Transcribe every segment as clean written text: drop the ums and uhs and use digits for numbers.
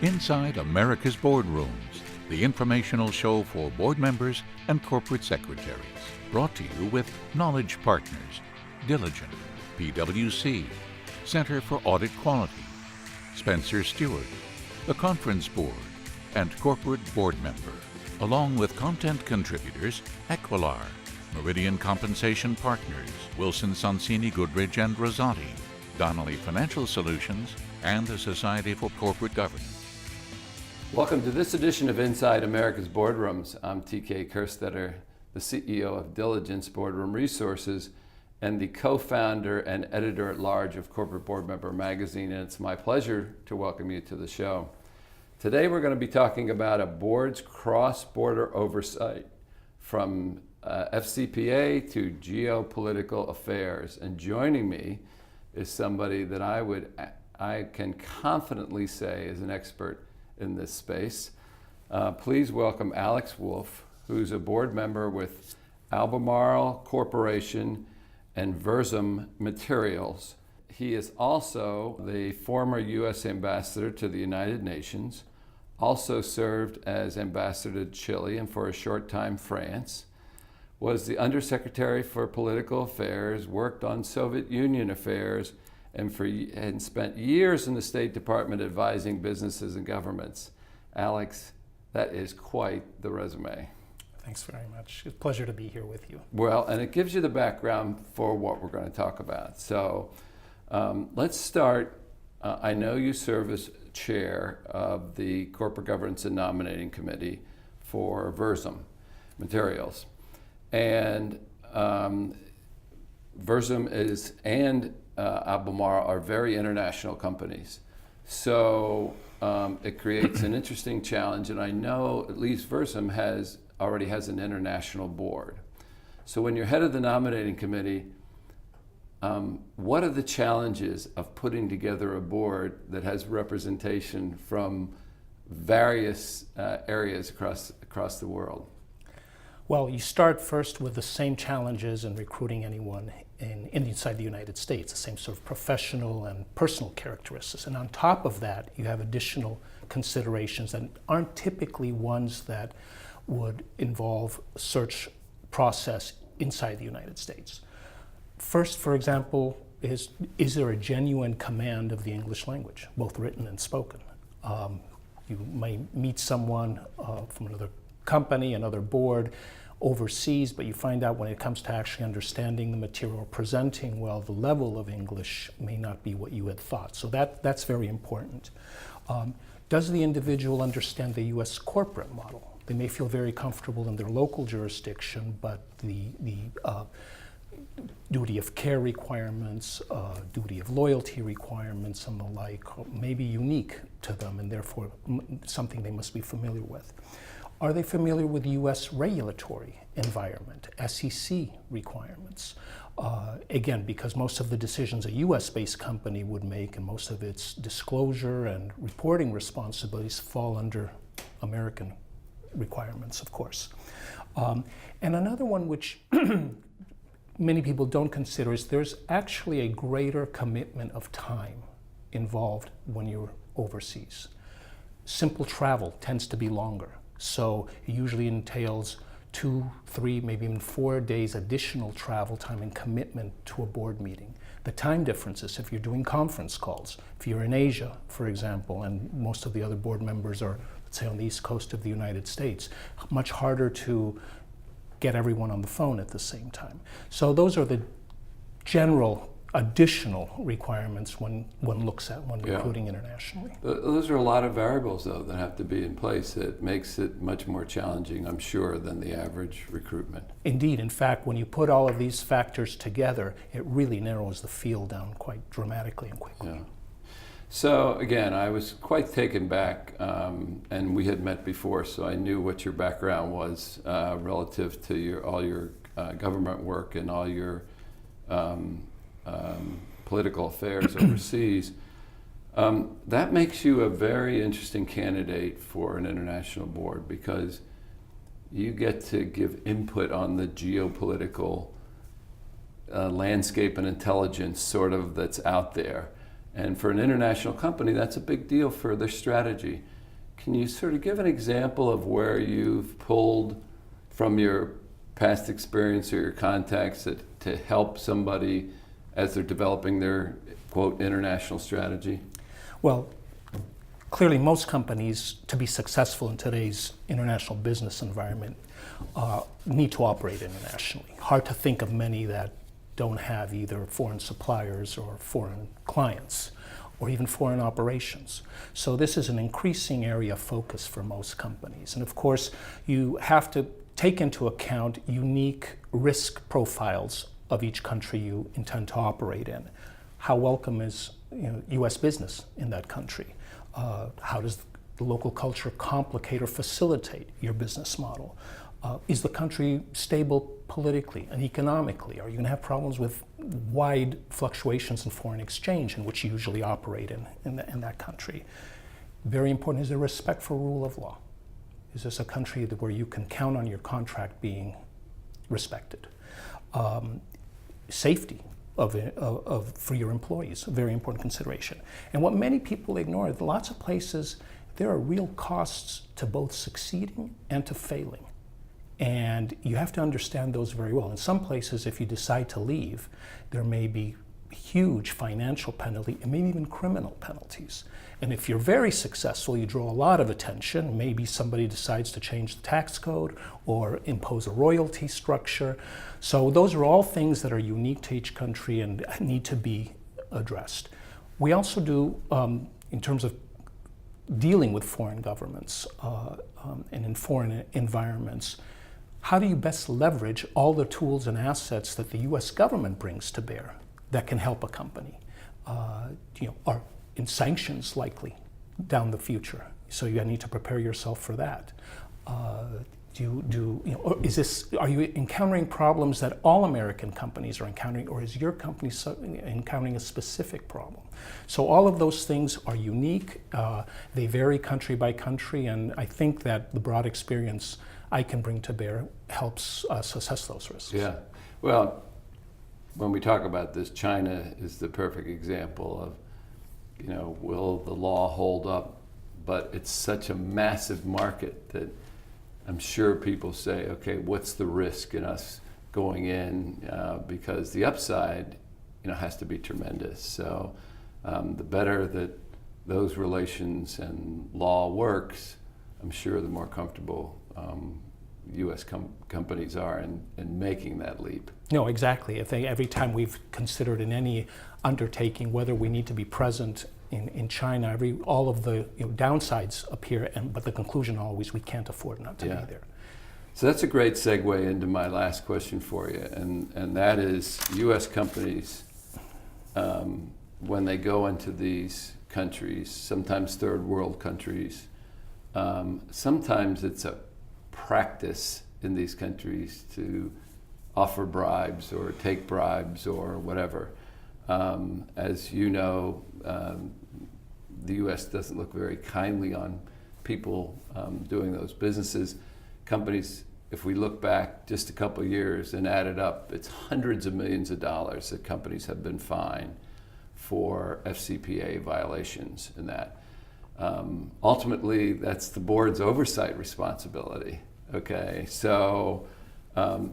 Inside America's Boardrooms, the informational show for board members and corporate secretaries. Brought to you with Knowledge Partners, Diligent, PwC, Center for Audit Quality, Spencer Stewart, the Conference Board, and Corporate Board Member, along with content contributors Equilar, Meridian Compensation Partners, Wilson Sonsini Goodrich and Rosati, Donnelly Financial Solutions, and the Society for Corporate Governance. Welcome to this edition of Inside America's Boardrooms. I'm TK Kerstetter, the CEO of Diligence Boardroom Resources and the co-founder and editor-at-large of Corporate Board Member Magazine, and it's my pleasure to welcome you to the show. Today we're going to be talking about a board's cross-border oversight from FCPA to geopolitical affairs. And joining me is somebody that I can confidently say is an expert in this space. Please welcome Alex Wolff, who's a board member with Albemarle Corporation and Versum Materials. He is also the former U.S. ambassador to the United Nations, also served as ambassador to Chile and for a short time France, was the undersecretary for political affairs, worked on Soviet Union affairs, and spent years in the State Department advising businesses and governments. Alex, that is quite the resume. Thanks very much. It's a pleasure to be here with you. Well, and it gives you the background for what we're going to talk about. So let's start. I know you serve as chair of the Corporate Governance and Nominating Committee for Versum Materials. And Versum and Albemarle are very international companies. So it creates an interesting challenge, and I know at least Versum already has an international board. So when you're head of the nominating committee, what are the challenges of putting together a board that has representation from various areas across the world? Well, you start first with the same challenges in recruiting anyone inside the United States, the same sort of professional and personal characteristics. And on top of that, you have additional considerations that aren't typically ones that would involve a search process inside the United States. First, for example, is there a genuine command of the English language, both written and spoken? You may meet someone from another company, another board overseas, but you find out when it comes to actually understanding the material or presenting well, the level of English may not be what you had thought. So that's very important. Does the individual understand the U.S. corporate model? They may feel very comfortable in their local jurisdiction, but the duty of care requirements, duty of loyalty requirements, and the like may be unique to them, and therefore something they must be familiar with. Are they familiar with U.S. regulatory environment, SEC requirements? Again, because most of the decisions a U.S.-based company would make and most of its disclosure and reporting responsibilities fall under American requirements, of course. And another one which many people don't consider is there's actually a greater commitment of time involved when you're overseas. Simple travel tends to be longer. So it usually entails 2, 3, maybe even 4 days additional travel time and commitment to a board meeting. The time differences, if you're doing conference calls, if you're in Asia, for example, and most of the other board members are, let's say, on the East Coast of the United States, much harder to get everyone on the phone at the same time. So those are the general additional requirements when one looks at when recruiting internationally. Those are a lot of variables, though, that have to be in place. It makes it much more challenging, I'm sure, than the average recruitment. Indeed. In fact, when you put all of these factors together, it really narrows the field down quite dramatically and quickly. Yeah. So, again, I was quite taken back, and we had met before, so I knew what your background was relative to all your government work and all your political affairs overseas. That makes you a very interesting candidate for an international board because you get to give input on the geopolitical landscape and intelligence sort of that's out there. And for an international company, that's a big deal for their strategy. Can you sort of give an example of where you've pulled from your past experience or your contacts to help somebody as they're developing their, quote, international strategy? Well, clearly most companies, to be successful in today's international business environment, need to operate internationally. Hard to think of many that don't have either foreign suppliers or foreign clients or even foreign operations. So this is an increasing area of focus for most companies. And of course, you have to take into account unique risk profiles of each country you intend to operate in. How welcome is U.S. business in that country? How does the local culture complicate or facilitate your business model? Is the country stable politically and economically? Are you going to have problems with wide fluctuations in foreign exchange, in which you usually operate in that country? Very important is the respect for rule of law. Is this a country where you can count on your contract being respected? Safety for your employees, a very important consideration. And what many people ignore, lots of places, there are real costs to both succeeding and to failing. And you have to understand those very well. In some places, if you decide to leave, there may be huge financial penalty and maybe even criminal penalties. And if you're very successful, you draw a lot of attention. Maybe somebody decides to change the tax code or impose a royalty structure. So those are all things that are unique to each country and need to be addressed. We also do, in terms of dealing with foreign governments and in foreign environments, how do you best leverage all the tools and assets that the U.S. government brings to bear that can help a company? Are in sanctions likely down the future? So you need to prepare yourself for that. Are you encountering problems that all American companies are encountering, or is your company encountering a specific problem? So all of those things are unique. They vary country by country, and I think that the broad experience I can bring to bear helps us assess those risks. Yeah. Well, when we talk about this, China is the perfect example of, will the law hold up? But it's such a massive market that I'm sure people say, okay, what's the risk in us going in? Because the upside, has to be tremendous. So the better that those relations and law works, I'm sure the more comfortable U.S. companies are in making that leap. No, exactly. I think every time we've considered in any undertaking whether we need to be present in China, all of the downsides appear, but the conclusion always, we can't afford not to be there. So that's a great segue into my last question for you, and that is U.S. companies, when they go into these countries, sometimes third world countries, sometimes it's a practice in these countries to offer bribes or take bribes or whatever. As you know, the U.S. doesn't look very kindly on people doing those businesses. Companies, if we look back just a couple of years and add it up, it's hundreds of millions of dollars that companies have been fined for FCPA violations in that. Ultimately, that's the board's oversight responsibility. Okay, so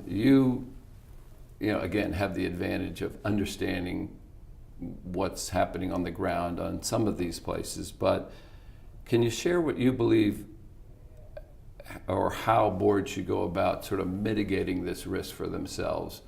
you again have the advantage of understanding what's happening on the ground on some of these places, but can you share what you believe or how boards should go about sort of mitigating this risk for themselves,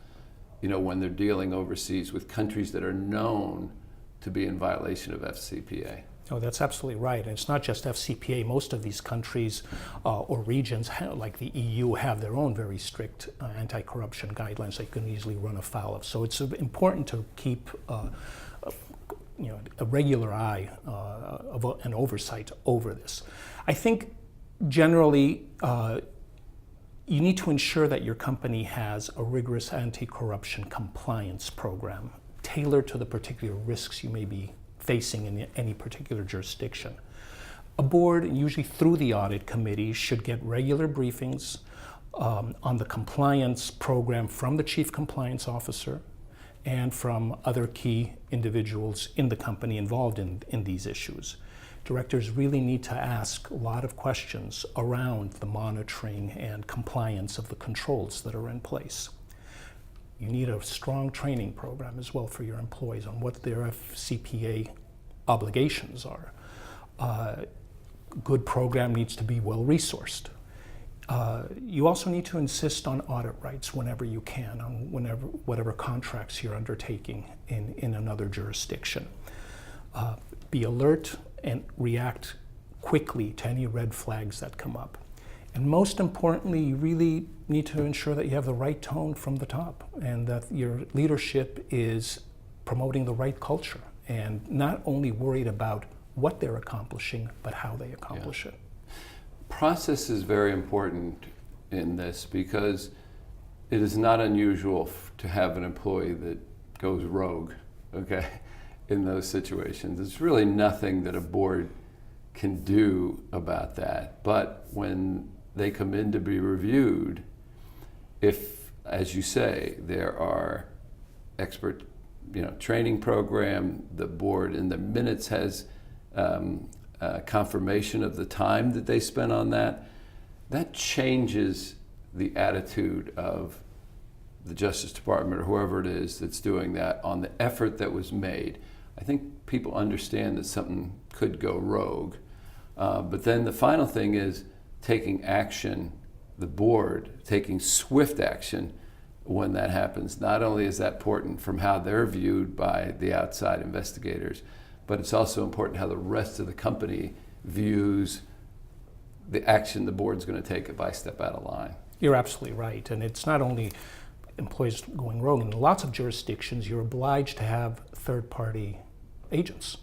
when they're dealing overseas with countries that are known to be in violation of FCPA? Oh, that's absolutely right. And it's not just FCPA. Most of these countries or regions, like the EU, have their own very strict anti-corruption guidelines that you can easily run afoul of. So it's important to keep a regular eye of an oversight over this. I think generally you need to ensure that your company has a rigorous anti-corruption compliance program tailored to the particular risks you may be facing in any particular jurisdiction. A board, usually through the audit committee, should get regular briefings on the compliance program from the chief compliance officer and from other key individuals in the company involved in these issues. Directors really need to ask a lot of questions around the monitoring and compliance of the controls that are in place. You need a strong training program as well for your employees on what their FCPA obligations are. Good program needs to be well resourced. You also need to insist on audit rights whenever you can, on whatever contracts you're undertaking in another jurisdiction. Be alert and react quickly to any red flags that come up. And most importantly, you really need to ensure that you have the right tone from the top and that your leadership is promoting the right culture and not only worried about what they're accomplishing, but how they accomplish it. Process is very important in this because it is not unusual to have an employee that goes rogue, okay, in those situations. There's really nothing that a board can do about that. But when they come in to be reviewed, if, as you say, there are expert training program, the board in the minutes has confirmation of the time that they spent on that, that changes the attitude of the Justice Department or whoever it is that's doing that on the effort that was made. I think people understand that something could go rogue. But then the final thing is taking action, the board taking swift action when that happens. Not only is that important from how they're viewed by the outside investigators, but it's also important how the rest of the company views the action the board's going to take if I step out of line. You're absolutely right. And it's not only employees going rogue. In lots of jurisdictions, you're obliged to have third-party agents.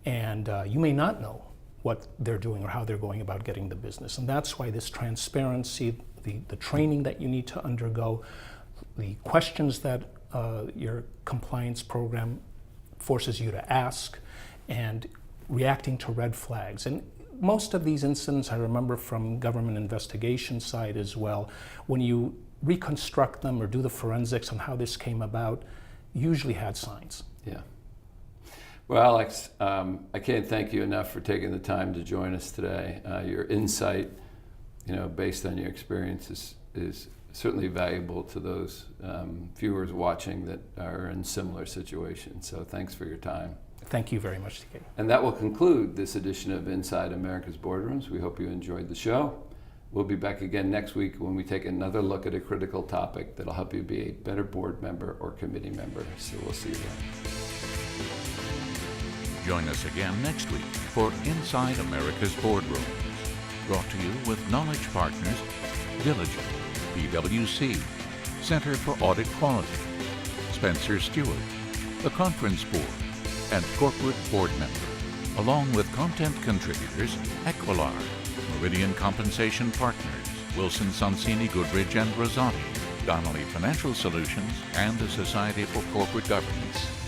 And you may not know what they're doing or how they're going about getting the business. And that's why this transparency, the training that you need to undergo, the questions that your compliance program forces you to ask, and reacting to red flags. And most of these incidents I remember from government investigation side as well. When you reconstruct them or do the forensics on how this came about, usually had signs. Yeah. Well, Alex, I can't thank you enough for taking the time to join us today. Your insight, based on your experience, is certainly valuable to those viewers watching that are in similar situations. So thanks for your time. Thank you very much, TK. And that will conclude this edition of Inside America's Boardrooms. We hope you enjoyed the show. We'll be back again next week when we take another look at a critical topic that'll help you be a better board member or committee member. So we'll see you then. Join us again next week for Inside America's Boardrooms, brought to you with Knowledge Partners, Diligent, PwC, Center for Audit Quality, Spencer Stewart, the Conference Board, and corporate board member, along with content contributors Equilar, Meridian Compensation Partners, Wilson Sonsini Goodrich and Rosati, Donnelly Financial Solutions, and the Society for Corporate Governance.